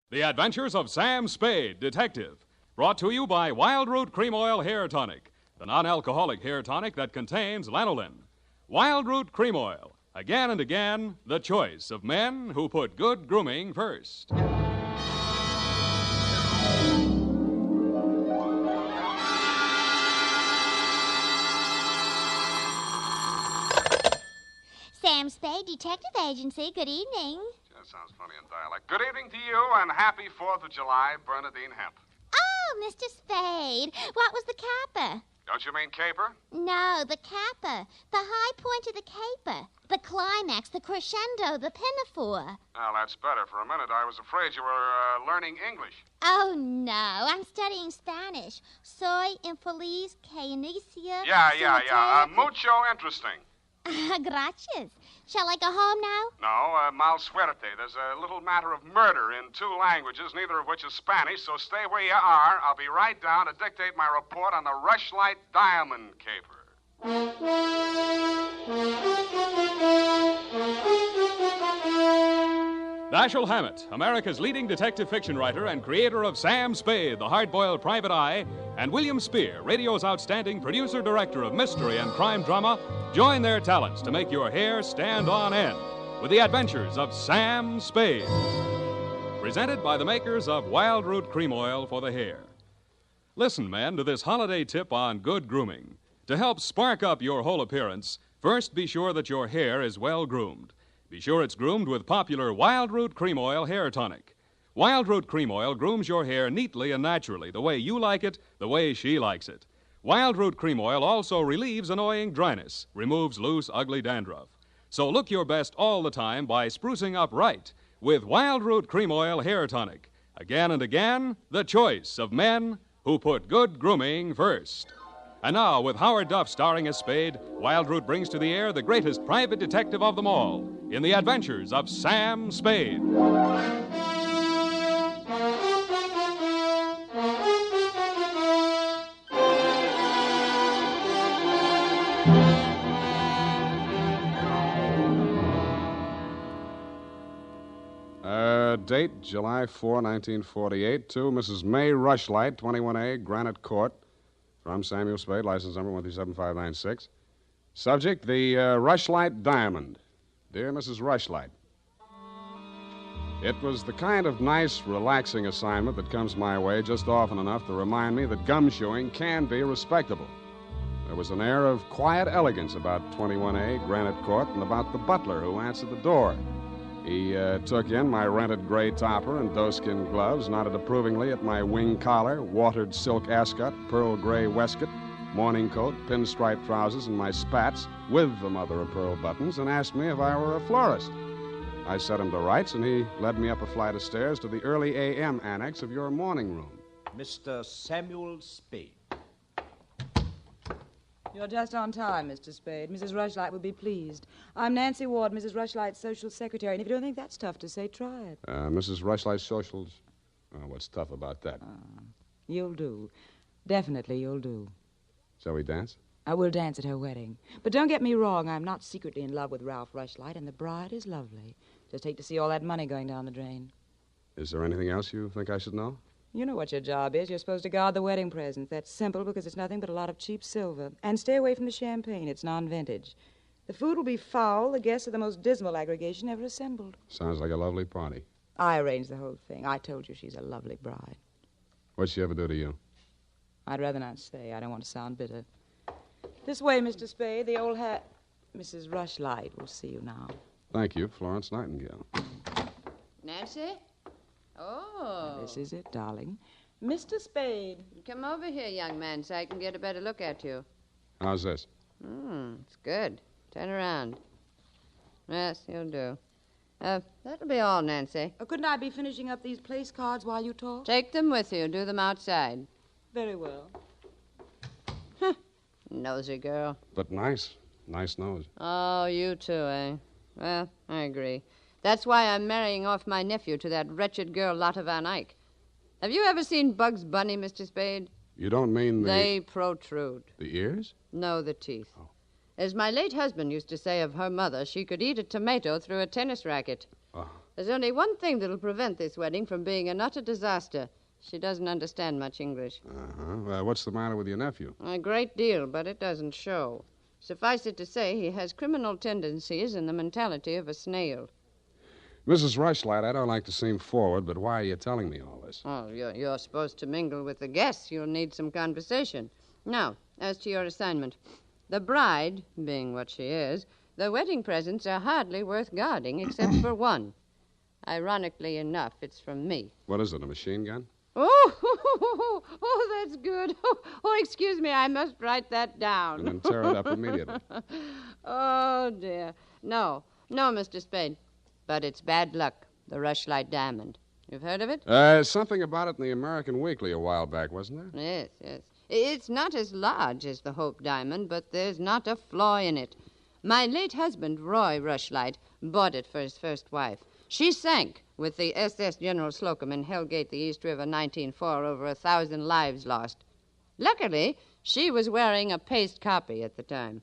The Adventures of Sam Spade, Detective. Brought to you by Wild Root Cream Oil Hair Tonic, the non-alcoholic hair tonic that contains lanolin. Wild Root Cream Oil. Again and again, the choice of men who put good grooming first. Sam Spade, Detective Agency. Good evening. That sounds funny in dialect. Good evening to you, and happy 4th of July, Bernadine Hemp. Oh, Mr. Spade. What was the caper? Don't you mean caper? No, the caper. The high point of the caper. The climax, the crescendo, the pinafore. Well, that's better. For a minute, I was afraid you were learning English. Oh, no. I'm studying Spanish. Soy infeliz que inicia... Yeah. Mucho interesting. Gracias. Shall I go home now? No, mal suerte. There's a little matter of murder in 2 languages, neither of which is Spanish, so stay where you are. I'll be right down to dictate my report on the Rushlight Diamond Caper. Dashiell Hammett, America's leading detective fiction writer and creator of Sam Spade, the hard-boiled private eye, and William Spear, radio's outstanding producer-director of mystery and crime drama, join their talents to make your hair stand on end with the adventures of Sam Spade. Presented by the makers of Wild Root Cream Oil for the hair. Listen, men, to this holiday tip on good grooming. To help spark up your whole appearance, first be sure that your hair is well groomed. Be sure it's groomed with popular Wild Root Cream Oil Hair Tonic. Wild Root Cream Oil grooms your hair neatly and naturally, the way you like it, the way she likes it. Wild Root Cream Oil also relieves annoying dryness, removes loose, ugly dandruff. So look your best all the time by sprucing up right with Wild Root Cream Oil Hair Tonic. Again and again, the choice of men who put good grooming first. And now, with Howard Duff starring as Spade, Wild Root brings to the air the greatest private detective of them all in the adventures of Sam Spade. Date, July 4, 1948, to Mrs. May Rushlight, 21A, Granite Court. From Samuel Spade, license number 137596. Subject, the Rushlight Diamond. Dear Mrs. Rushlight, it was the kind of nice, relaxing assignment that comes my way just often enough to remind me that gumshoeing can be respectable. There was an air of quiet elegance about 21A, Granite Court, and about the butler who answered the door. He took in my rented gray topper and doeskin gloves, nodded approvingly at my wing collar, watered silk ascot, pearl gray waistcoat, morning coat, pinstripe trousers, and my spats with the mother of pearl buttons, and asked me if I were a florist. I set him to rights, and he led me up a flight of stairs to the early A.M. annex of your morning room. Mr. Samuel Spade. You're just on time, Mr. Spade. Mrs. Rushlight will be pleased. I'm Nancy Ward, Mrs. Rushlight's social secretary, and if you don't think that's tough to say, try it. Mrs. Rushlight's socials? What's tough about that? You'll do. Definitely you'll do. Shall we dance? I will dance at her wedding. But don't get me wrong, I'm not secretly in love with Ralph Rushlight, and the bride is lovely. Just hate to see all that money going down the drain. Is there anything else you think I should know? You know what your job is. You're supposed to guard the wedding presents. That's simple because it's nothing but a lot of cheap silver. And stay away from the champagne. It's non-vintage. The food will be foul. The guests are the most dismal aggregation ever assembled. Sounds like a lovely party. I arranged the whole thing. I told you she's a lovely bride. What'd she ever do to you? I'd rather not say. I don't want to sound bitter. This way, Mr. Spade. The old hat. Mrs. Rushlight will see you now. Thank you, Florence Nightingale. Nancy? Oh. This is it, darling. Mr. Spade. Come over here, young man, so I can get a better look at you. How's this? It's good. Turn around. Yes, you'll do. That'll be all, Nancy. Couldn't I be finishing up these place cards while you talk? Take them with you. Do them outside. Very well. Nosy girl. But nice. Nice nose. Oh, you too, eh? Well, I agree. That's why I'm marrying off my nephew to that wretched girl, Lotta Van Eyck. Have you ever seen Bugs Bunny, Mr. Spade? You don't mean the... They protrude. The ears? No, the teeth. Oh. As my late husband used to say of her mother, she could eat a tomato through a tennis racket. There's only one thing that'll prevent this wedding from being an utter disaster. She doesn't understand much English. Uh-huh. What's the matter with your nephew? A great deal, but it doesn't show. Suffice it to say, he has criminal tendencies and the mentality of a snail. Mrs. Rushlight, I don't like to seem forward, but why are you telling me all this? Oh, you're supposed to mingle with the guests. You'll need some conversation. Now, as to your assignment. The bride, being what she is, the wedding presents are hardly worth guarding except for one. Ironically enough, it's from me. What is it, a machine gun? Oh, that's good. Oh, excuse me, I must write that down. And then tear it up immediately. Oh, dear. No, Mr. Spade. But it's bad luck, the Rushlight Diamond. You've heard of it? Something about it in the American Weekly a while back, wasn't there? Yes. It's not as large as the Hope Diamond, but there's not a flaw in it. My late husband, Roy Rushlight, bought it for his first wife. She sank with the SS General Slocum in Hellgate, the East River, 1904, over 1,000 lives lost. Luckily, she was wearing a paste copy at the time.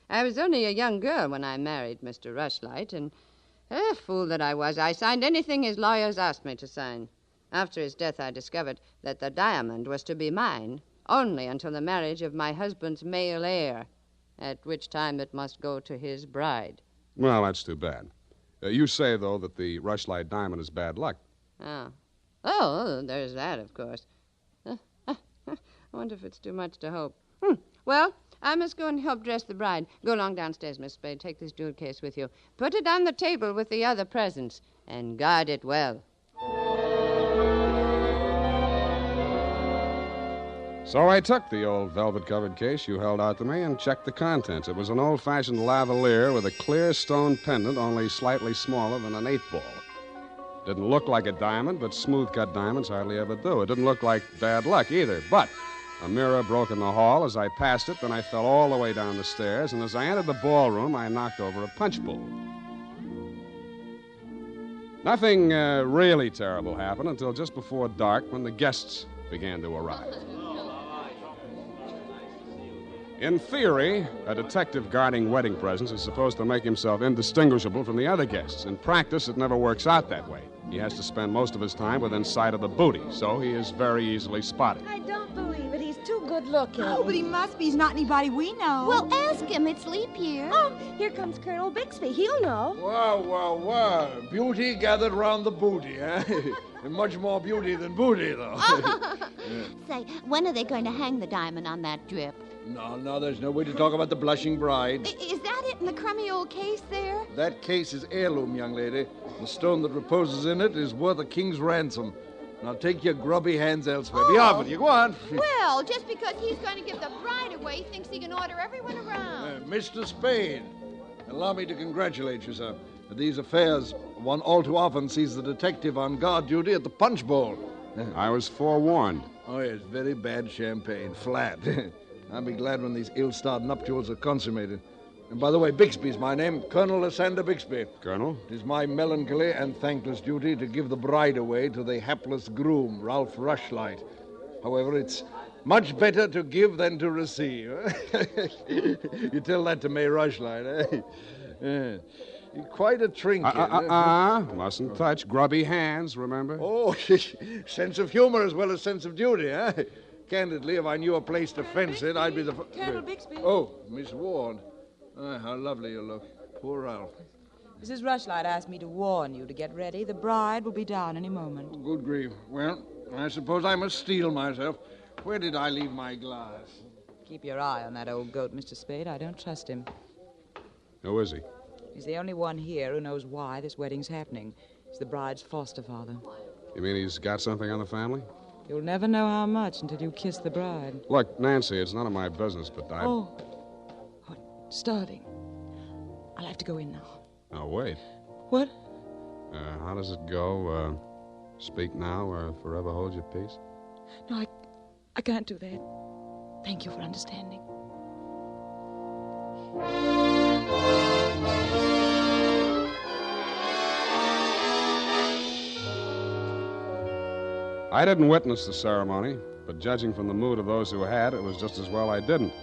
I was only a young girl when I married Mr. Rushlight, and fool that I was, I signed anything his lawyers asked me to sign. After his death, I discovered that the diamond was to be mine only until the marriage of my husband's male heir, at which time it must go to his bride. Well, that's too bad. You say, though, that the Rushlight Diamond is bad luck. Oh, there's that, of course. I wonder if it's too much to hope. Well, I must go and help dress the bride. Go along downstairs, Miss Spade. Take this jewel case with you. Put it on the table with the other presents, and guard it well. So I took the old velvet-covered case you held out to me and checked the contents. It was an old-fashioned lavalier with a clear stone pendant only slightly smaller than an 8-ball. Didn't look like a diamond, but smooth-cut diamonds hardly ever do. It didn't look like bad luck either, but a mirror broke in the hall as I passed it, then I fell all the way down the stairs, and as I entered the ballroom, I knocked over a punch bowl. Nothing really terrible happened until just before dark when the guests began to arrive. In theory, a detective guarding wedding presents is supposed to make himself indistinguishable from the other guests. In practice, it never works out that way. He has to spend most of his time within sight of the booty, so he is very easily spotted. I don't believe it. He's too good looking. Oh, but he must be. He's not anybody we know. Well, ask him. It's leap year. Oh, here comes Colonel Bixby. He'll know. Wow. Beauty gathered round the booty, eh? And much more beauty than booty, though. Say, when are they going to hang the diamond on that drip? No, there's no way to talk about the blushing bride. Is that it in the crummy old case there? That case is heirloom, young lady. The stone that reposes in it is worth a king's ransom. Now take your grubby hands elsewhere. Be off with you. Go on. Well, just because he's going to give the bride away, he thinks he can order everyone around. Mr. Spade, allow me to congratulate you, sir. At these affairs, one all too often sees the detective on guard duty at the punch bowl. I was forewarned. Oh, yes, very bad champagne. Flat. I'll be glad when these ill-starred nuptials are consummated. And by the way, Bixby's my name, Colonel Lysander Bixby. Colonel? It is my melancholy and thankless duty to give the bride away to the hapless groom, Ralph Rushlight. However, it's much better to give than to receive. You tell that to May Rushlight, eh? You're quite a trinket. Mustn't touch. Grubby hands, remember? Oh, sense of humor as well as sense of duty, eh? Candidly, if I knew a place to fence it, I'd be the... Colonel Bixby. Oh, Miss Ward. How lovely you look. Poor Ralph. Mrs. Rushlight asked me to warn you to get ready. The bride will be down any moment. Oh, good grief. Well, I suppose I must steel myself. Where did I leave my glass? Keep your eye on that old goat, Mr. Spade. I don't trust him. Who is he? He's the only one here who knows why this wedding's happening. He's the bride's foster father. You mean he's got something on the family? You'll never know how much until you kiss the bride. Look, Nancy, it's none of my business, but I... Oh, starting. I'll have to go in now. Now, wait. What? How does it go? Speak now or forever hold your peace? No, I can't do that. Thank you for understanding. I didn't witness the ceremony, but judging from the mood of those who had, it was just as well I didn't.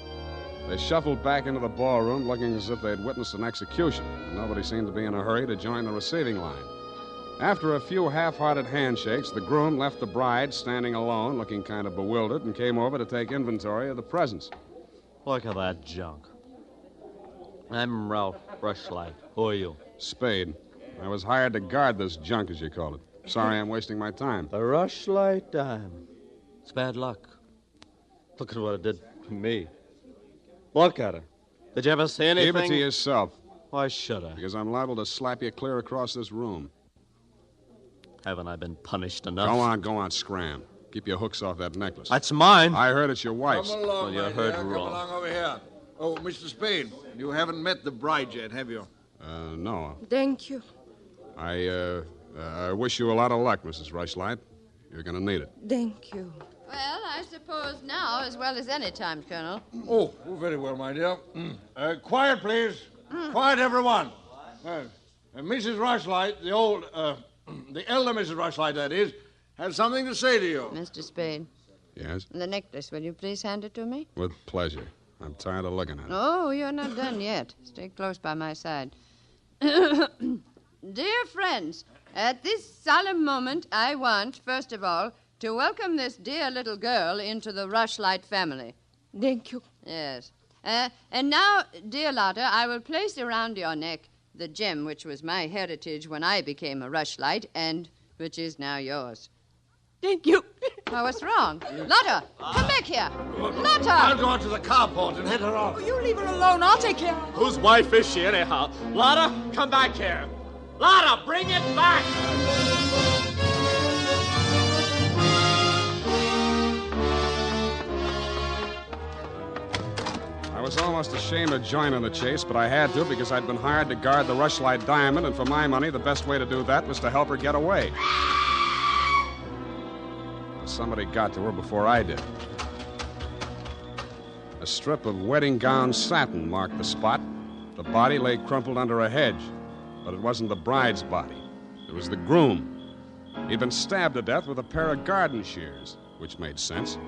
They shuffled back into the ballroom looking as if they'd witnessed an execution, and nobody seemed to be in a hurry to join the receiving line. After a few half-hearted handshakes, the groom left the bride standing alone, looking kind of bewildered, and came over to take inventory of the presents. Look at that junk. I'm Ralph Rushlight. Who are you? Spade. I was hired to guard this junk, as you call it. Sorry I'm wasting my time. The Rushlight Diamond. It's bad luck. Look at what it did to me. Look at it. Did you ever see anything? Keep it to yourself. Why should I? Because I'm liable to slap you clear across this room. Haven't I been punished enough? Go on, scram. Keep your hooks off that necklace. That's mine. I heard it's your wife's. Come along, Well, you heard Come wrong. along over here. Oh, Mr. Spade, you haven't met the bride yet, have you? No. Thank you. I wish you a lot of luck, Mrs. Rushlight. You're going to need it. Thank you. Well, I suppose now, as well as any time, Colonel. Oh, very well, my dear. Quiet, please. Quiet, everyone. Mrs. Rushlight, the elder Mrs. Rushlight, that is, has something to say to you. Mr. Spade. Yes? The necklace, will you please hand it to me? With pleasure. I'm tired of looking at it. Oh, you're not done yet. Stay close by my side. Dear friends, at this solemn moment, I want, first of all, to welcome this dear little girl into the Rushlight family. Thank you. Yes. And now, dear Lotta, I will place around your neck the gem which was my heritage when I became a Rushlight and which is now yours. Thank you. Oh, what's wrong? Lotta, come back here. Lotta! I'll go out to the carport and head her off. Oh, you leave her alone. I'll take care of her. Whose wife is she, anyhow? Lotta, come back here. Lotta, bring it back! I was almost ashamed to join in the chase, but I had to because I'd been hired to guard the Rushlight Diamond, and for my money, the best way to do that was to help her get away. Somebody got to her before I did. A strip of wedding gown satin marked the spot. The body lay crumpled under a hedge, but it wasn't the bride's body. It was the groom. He'd been stabbed to death with a pair of garden shears, which made sense.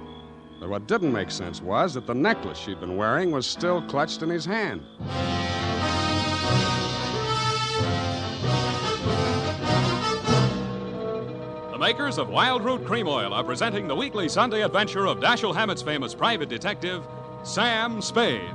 But what didn't make sense was that the necklace she'd been wearing was still clutched in his hand. The makers of Wild Root Cream Oil are presenting the weekly Sunday adventure of Dashiell Hammett's famous private detective, Sam Spade.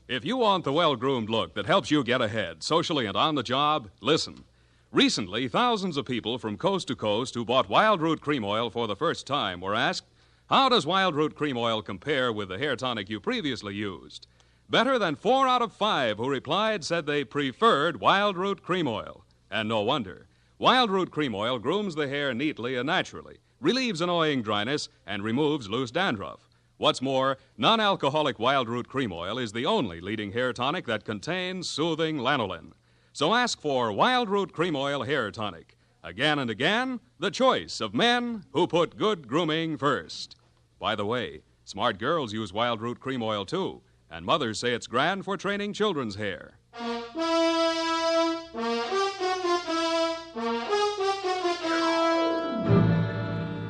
If you want the well-groomed look that helps you get ahead, socially and on the job, listen. Recently, thousands of people from coast to coast who bought Wild Root Cream Oil for the first time were asked, how does Wild Root Cream Oil compare with the hair tonic you previously used? Better than 4 out of 5 who replied said they preferred Wild Root Cream Oil. And no wonder. Wild Root Cream Oil grooms the hair neatly and naturally, relieves annoying dryness, and removes loose dandruff. What's more, non-alcoholic Wild Root Cream Oil is the only leading hair tonic that contains soothing lanolin. So ask for Wild Root Cream Oil Hair Tonic. Again and again, the choice of men who put good grooming first. By the way, smart girls use Wild Root Cream Oil too, and mothers say it's grand for training children's hair.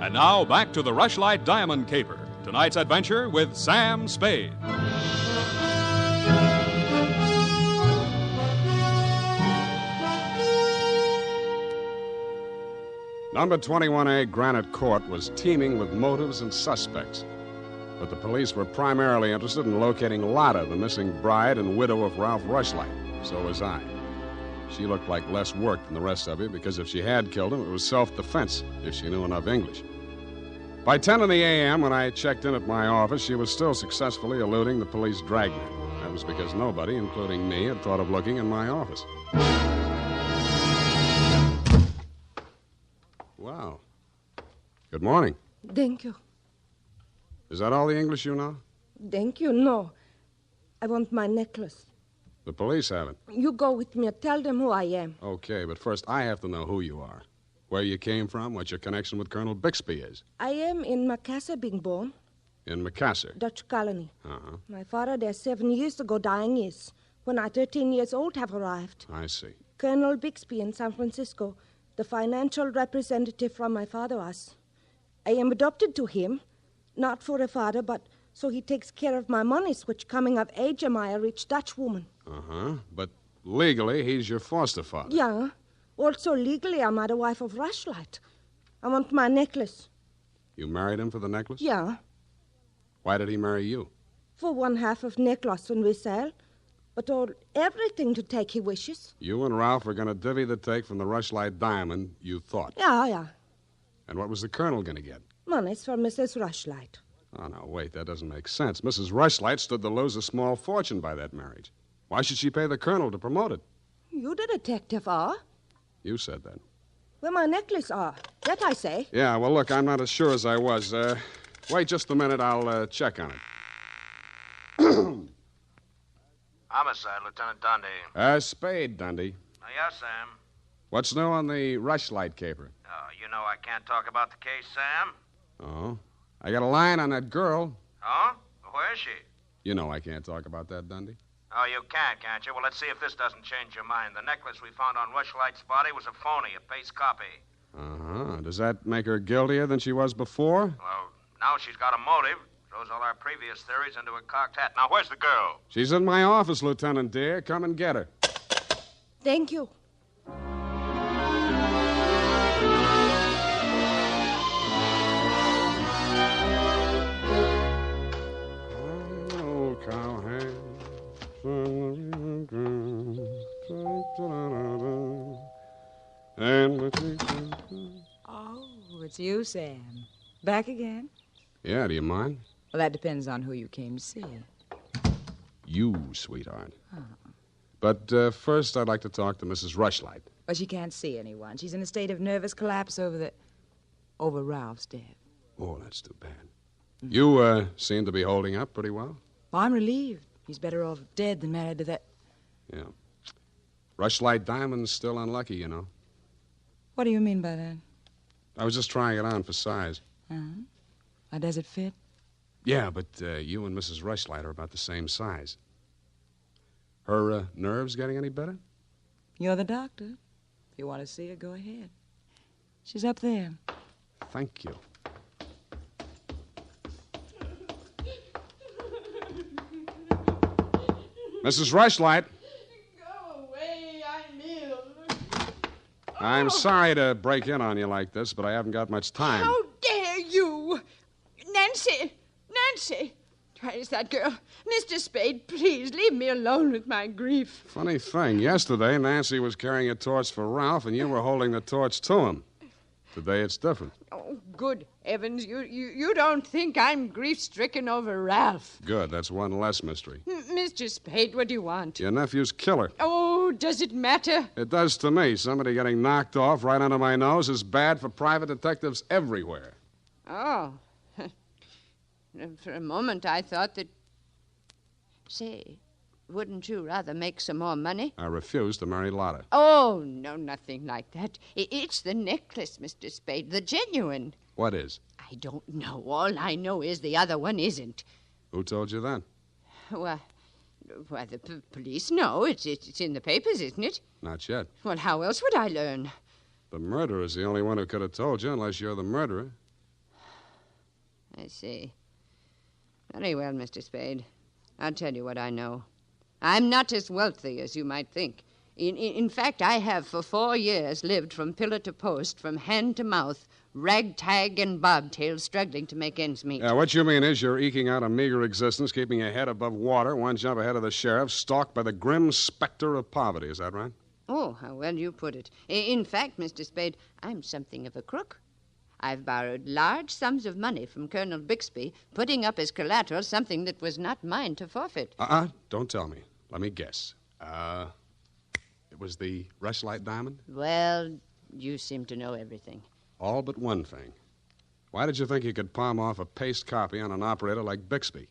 And now back to the Rushlight Diamond Caper. Tonight's adventure with Sam Spade. Number 21A Granite Court was teeming with motives and suspects. But the police were primarily interested in locating Lotta, the missing bride and widow of Ralph Rushlight. So was I. She looked like less work than the rest of you because if she had killed him, it was self-defense, if she knew enough English. By 10 in the a.m., when I checked in at my office, she was still successfully eluding the police dragnet. That was because nobody, including me, had thought of looking in my office. Wow. Good morning. Thank you. Is that all the English you know? Thank you. No. I want my necklace. The police have it. You go with me. Tell them who I am. Okay, but first I have to know who you are. Where you came from, what your connection with Colonel Bixby is. I am in Macassar being born. In Macassar? Dutch colony. Uh-huh. My father there 7 years ago dying is. When I 13 years old have arrived. I see. Colonel Bixby in San Francisco. the financial representative from my father was. I am adopted to him, not for a father, but so he takes care of my monies, which coming of age am I a rich Dutch woman. Uh-huh. But legally, he's your foster father. Yeah. Also, legally, I'm the wife of Rushlight. I want my necklace. You married him for the necklace? Yeah. Why did he marry you? For one half of necklace when we sell. But everything to take he wishes. You and Ralph were going to divvy the take from the Rushlight Diamond, you thought. Yeah. And what was the Colonel going to get? Money's for Mrs. Rushlight. Oh, no, wait, that doesn't make sense. Mrs. Rushlight stood to lose a small fortune by that marriage. Why should she pay the Colonel to promote it? You the detective are? You said that. Where my necklace are. That I say. Yeah, well, look, I'm not as sure as I was. Wait just a minute, I'll check on it. Homicide, Lieutenant Dundee. Spade, Dundee. Yes, Sam. What's new on the Rushlight Caper? Oh, you know I can't talk about the case, Sam. Oh? I got a line on that girl. Oh? Where is she? You know I can't talk about that, Dundee. Oh, you can't you? Well, let's see if this doesn't change your mind. The necklace we found on Rushlight's body was a phony, a paste copy. Uh-huh. Does that make her guiltier than she was before? Well, now she's got a motive. Throws all our previous theories into a cocked hat. Now, where's the girl? She's in my office, Lieutenant dear. Come and get her. Thank you. Oh, cowhand. Oh, it's you, Sam. Back again? Yeah, do you mind? Well, that depends on who you came to see. You, sweetheart. But first, I'd like to talk to Mrs. Rushlight. Well, she can't see anyone. She's in a state of nervous collapse over Ralph's death. Oh, that's too bad. You seem to be holding up pretty well. Well, I'm relieved. He's better off dead than married to that. Yeah. Rushlight Diamond's still unlucky, you know. What do you mean by that? I was just trying it on for size. Uh-huh. Does it fit? Yeah, but you and Mrs. Rushlight are about the same size. Her nerves getting any better? You're the doctor. If you want to see her, go ahead. She's up there. Thank you. Mrs. Rushlight. Go away, I'm ill. I'm sorry to break in on you like this, but I haven't got much time. How dare you? Nancy! Where's that girl? Mr. Spade, please leave me alone with my grief. Funny thing, yesterday Nancy was carrying a torch for Ralph, and you were holding the torch to him. Today it's different. Oh, good heavens, you don't think I'm grief-stricken over Ralph. Good, that's one less mystery. Mr. Spade, what do you want? Your nephew's killer. Oh, does it matter? It does to me. Somebody getting knocked off right under my nose is bad for private detectives everywhere. Oh. For a moment, I thought that... Say, wouldn't you rather make some more money? I refuse to marry Lotta. Oh, no, nothing like that. It's the necklace, Mr. Spade, the genuine. What is? I don't know. All I know is the other one isn't. Who told you that? Well, the police know. It's in the papers, isn't it? Not yet. Well, how else would I learn? The murderer's the only one who could have told you, unless you're the murderer. I see. Very well, Mr. Spade. I'll tell you what I know. I'm not as wealthy as you might think. In fact, I have for 4 years lived from pillar to post, from hand to mouth, ragtag and bobtail, struggling to make ends meet. Yeah, what you mean is you're eking out a meager existence, keeping your head above water, one jump ahead of the sheriff, stalked by the grim specter of poverty. Is that right? Oh, how well you put it. In fact, Mr. Spade, I'm something of a crook. I've borrowed large sums of money from Colonel Bixby, putting up as collateral something that was not mine to forfeit. Don't tell me. Let me guess. It was the Rushlight Diamond? Well, you seem to know everything. All but one thing. Why did you think you could palm off a paste copy on an operator like Bixby?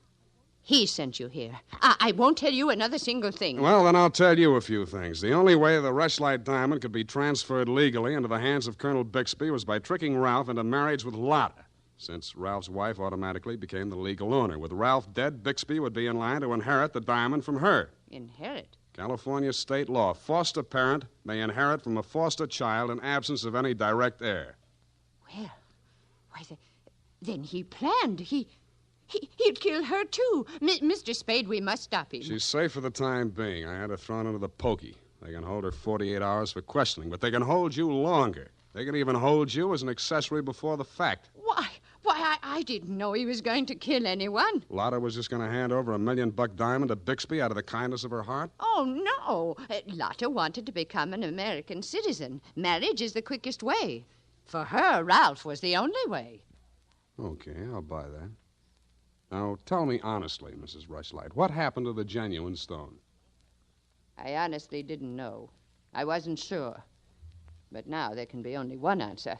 He sent you here. I won't tell you another single thing. Well, then I'll tell you a few things. The only way the Rushlight Diamond could be transferred legally into the hands of Colonel Bixby was by tricking Ralph into marriage with Lotta, since Ralph's wife automatically became the legal owner. With Ralph dead, Bixby would be in line to inherit the diamond from her. Inherit? California state law. Foster parent may inherit from a foster child in absence of any direct heir. Well, why, then he planned. He'd kill her, too. Mr. Spade, we must stop him. She's safe for the time being. I had her thrown into the pokey. They can hold her 48 hours for questioning, but they can hold you longer. They can even hold you as an accessory before the fact. Why, I didn't know he was going to kill anyone. Lotta was just going to hand over $1 million diamond to Bixby out of the kindness of her heart? Oh, no. Lotta wanted to become an American citizen. Marriage is the quickest way. For her, Ralph was the only way. Okay, I'll buy that. Now, tell me honestly, Mrs. Rushlight, what happened to the genuine stone? I honestly didn't know. I wasn't sure. But now there can be only one answer.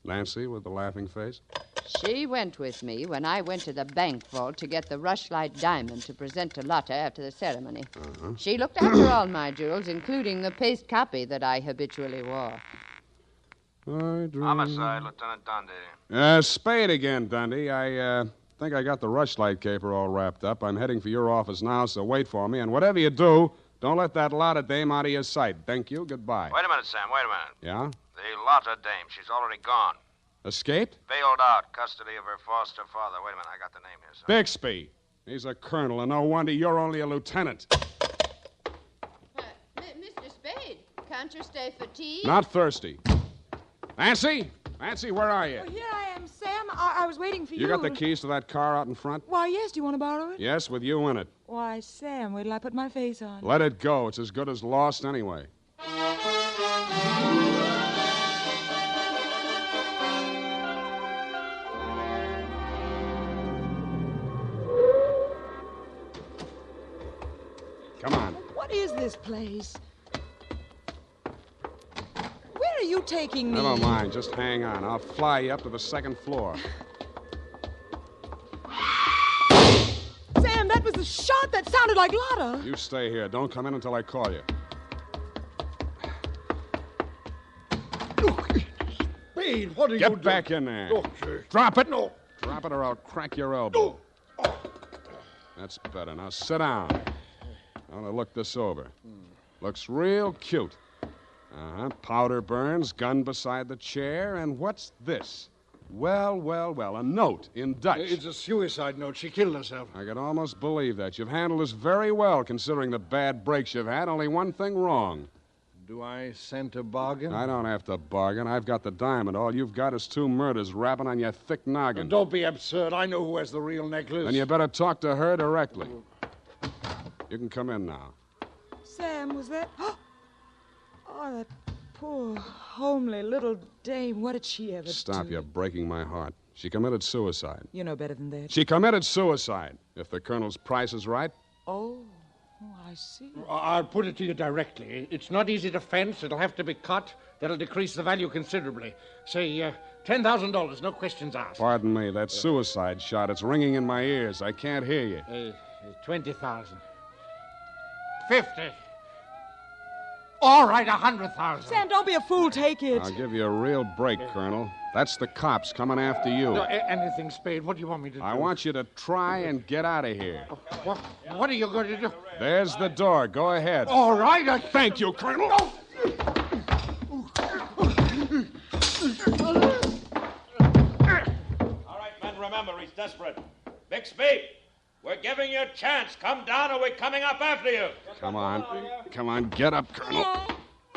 Nancy with the laughing face? She went with me when I went to the bank vault to get the Rushlight Diamond to present to Lotta after the ceremony. Uh-huh. She looked after all my jewels, including the paste copy that I habitually wore. Homicide, Lieutenant Dundee. Spade again, Dundee. I think I got the Rushlight Caper all wrapped up. I'm heading for your office now, so wait for me. And whatever you do, don't let that Lotta dame out of your sight. Thank you. Goodbye. Wait a minute, Sam. Wait a minute. Yeah? The Lotta dame. She's already gone. Escaped? Bailed out. Custody of her foster father. Wait a minute. I got the name here, sir. Bixby. He's a colonel, and no wonder you're only a lieutenant. Mr. Spade, can't you stay for tea? Not thirsty. Nancy? Nancy, where are you? Oh, here I am, Sam. I was waiting for you. You got the keys to that car out in front? Why, yes. Do you want to borrow it? Yes, with you in it. Why, Sam, wait till I put my face on. Let it go. It's as good as lost anyway. Come on. What is this place? Where are you taking me? Never mind. Just hang on. I'll fly you up to the second floor. Sam, that was a shot that sounded like Lotta. You stay here. Don't come in until I call you. Spade, what are you doing? Get back in there. Oh, sir. Drop it. No. Drop it or I'll crack your elbow. That's better. Now sit down. I want to look this over. Looks real cute. Uh-huh. Powder burns, gun beside the chair, and what's this? Well, a note in Dutch. It's a suicide note. She killed herself. I could almost believe that. You've handled this very well, considering the bad breaks you've had. Only one thing wrong. Do I scent a bargain? I don't have to bargain. I've got the diamond. All you've got is 2 murders rapping on your thick noggin. Don't be absurd. I know who has the real necklace. Then you better talk to her directly. You can come in now. Sam, was that... Oh, that poor, homely little dame. What did she ever do? Stop, you're breaking my heart. She committed suicide. You know better than that. She committed suicide, if the colonel's price is right. Oh, I see. I'll put it to you directly. It's not easy to fence. It'll have to be cut. That'll decrease the value considerably. Say, $10,000, no questions asked. Pardon me, that suicide shot, it's ringing in my ears. I can't hear you. 20,000. 50. All right, 100,000. Sam, don't be a fool. Take it. I'll give you a real break, Colonel. That's the cops coming after you. No, anything, Spade. What do you want me to do? I want you to try and get out of here. What are you going to do? There's the door. Go ahead. All right. Thank you, Colonel. All right, men, remember, he's desperate. Bixby, we're giving you a chance. Come down or we're coming up after you. Come on, get up, Colonel.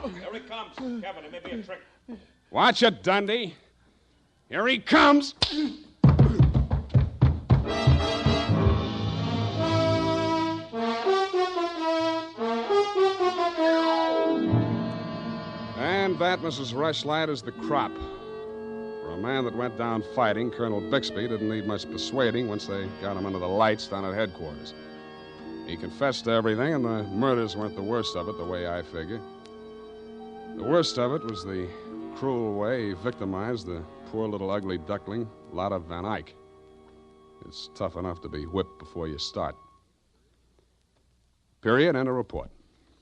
Here he comes. Kevin, it may be a trick. Watch it, Dundee. Here he comes. And that, Mrs. Rushlight, is the crop. For a man that went down fighting, Colonel Bixby didn't need much persuading once they got him under the lights down at headquarters. He confessed to everything, and the murders weren't the worst of it, the way I figure. The worst of it was the cruel way he victimized the poor little ugly duckling, Lotta Van Eyck. It's tough enough to be whipped before you start. Period, and a report.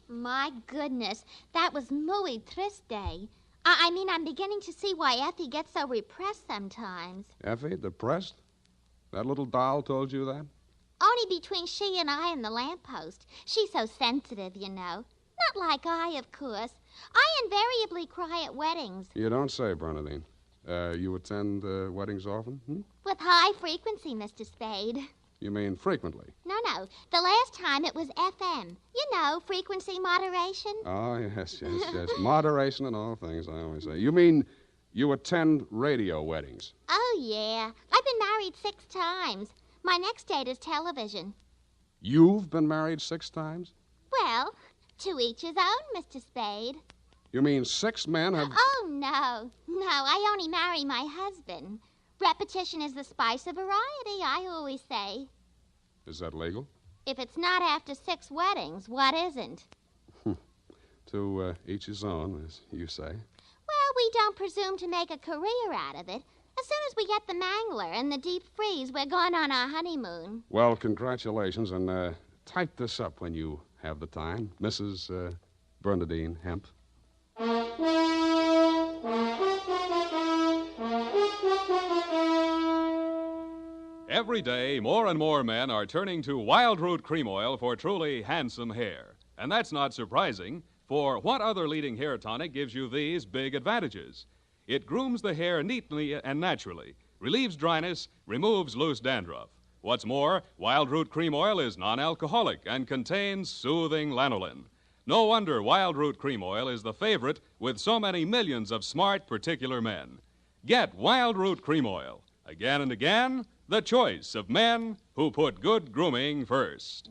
My goodness, that was muy triste. I mean, I'm beginning to see why Effie gets so repressed sometimes. Effie, depressed? That little doll told you that? Only between she and I and the lamppost. She's so sensitive, you know. Not like I, of course. I invariably cry at weddings. You don't say, Bernadine. You attend weddings often? With high frequency, Mr. Spade. You mean frequently? No. The last time it was FM. You know, frequency moderation. Oh, yes. Moderation in all things, I always say. You mean you attend radio weddings? Oh, yeah. I've been married 6 times. My next date is television. You've been married 6 times? Well, to each his own, Mr. Spade. You mean 6 men have... Oh, no. No, I only marry my husband. Repetition is the spice of variety, I always say. Is that legal? If it's not after 6 weddings, what isn't? To each his own, as you say. Well, we don't presume to make a career out of it. As soon as we get the mangler and the deep freeze, we're going on our honeymoon. Well, congratulations, and type this up when you have the time. Mrs. Bernadine Hemp. Every day, more and more men are turning to Wild Root Cream Oil for truly handsome hair. And that's not surprising, for what other leading hair tonic gives you these big advantages? It grooms the hair neatly and naturally, relieves dryness, removes loose dandruff. What's more, Wild Root Cream Oil is non-alcoholic and contains soothing lanolin. No wonder Wild Root Cream Oil is the favorite with so many millions of smart, particular men. Get Wild Root Cream Oil. Again and again, the choice of men who put good grooming first.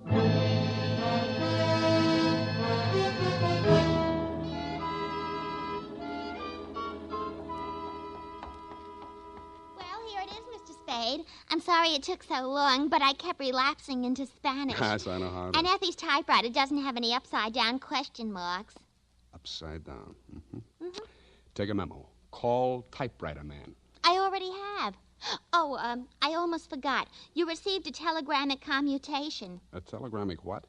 I'm sorry it took so long, but I kept relapsing into Spanish. Yes, I know how to. And Effie's typewriter doesn't have any upside-down question marks. Upside down. Take a memo. Call typewriter man. I already have. Oh, I almost forgot. You received a telegrammic commutation. A telegrammic what?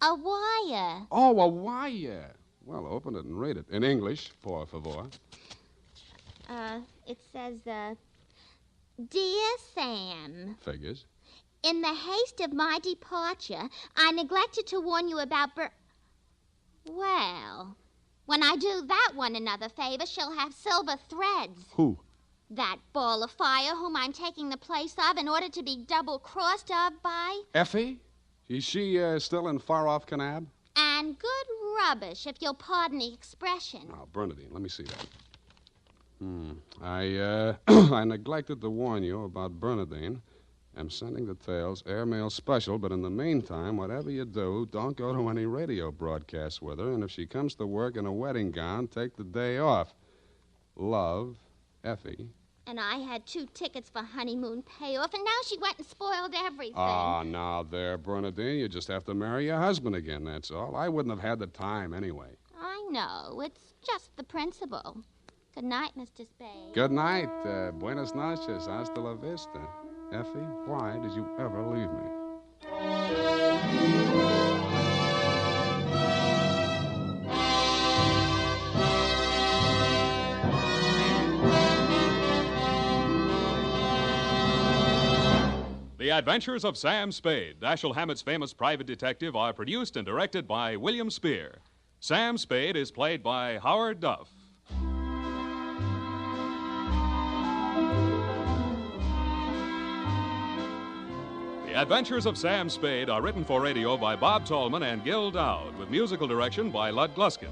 A wire. Oh, a wire. Well, open it and read it. In English, por favor. It says, Dear Sam. Figures. In the haste of my departure, I neglected to warn you about Well, when I do that one another favor, she'll have silver threads. Who? That ball of fire whom I'm taking the place of in order to be double-crossed of by. Effie? Is she still in far-off Kanab? And good rubbish, if you'll pardon the expression. Now, Bernadine, let me see that. I neglected to warn you about Bernadine. I'm sending the tales airmail special, but in the meantime, whatever you do, don't go to any radio broadcasts with her, and if she comes to work in a wedding gown, take the day off. Love, Effie. And I had 2 tickets for honeymoon payoff, and now she went and spoiled everything. Oh, now there, Bernadine, you just have to marry your husband again, that's all. I wouldn't have had the time anyway. I know. It's just the principle. Good night, Mr. Spade. Good night. Buenas noches. Hasta la vista. Effie, why did you ever leave me? The Adventures of Sam Spade, Dashiell Hammett's famous private detective, are produced and directed by William Spear. Sam Spade is played by Howard Duff. The Adventures of Sam Spade are written for radio by Bob Tallman and Gil Dowd, with musical direction by Lud Gluskin.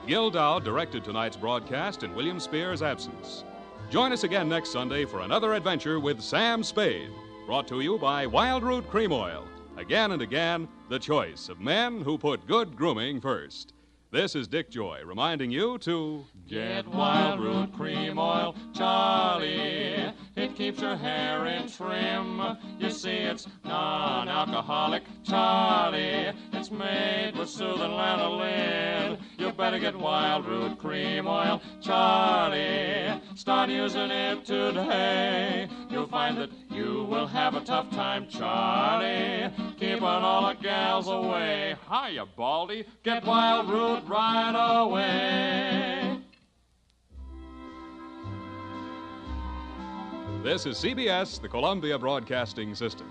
Gil Dowd directed tonight's broadcast in William Spear's absence. Join us again next Sunday for another adventure with Sam Spade, brought to you by Wild Root Cream Oil. Again and again, the choice of men who put good grooming first. This is Dick Joy reminding you to get Wild Root Cream Oil, Charlie. It keeps your hair in trim. You see, it's non-alcoholic, Charlie. It's made with soothing lanolin. You better get Wild Root Cream Oil, Charlie. Start using it today. You'll find that you will have a tough time, Charlie. Keeping all the gals away. Hiya, Baldy. Get Wild Root right away. This is CBS, the Columbia Broadcasting System.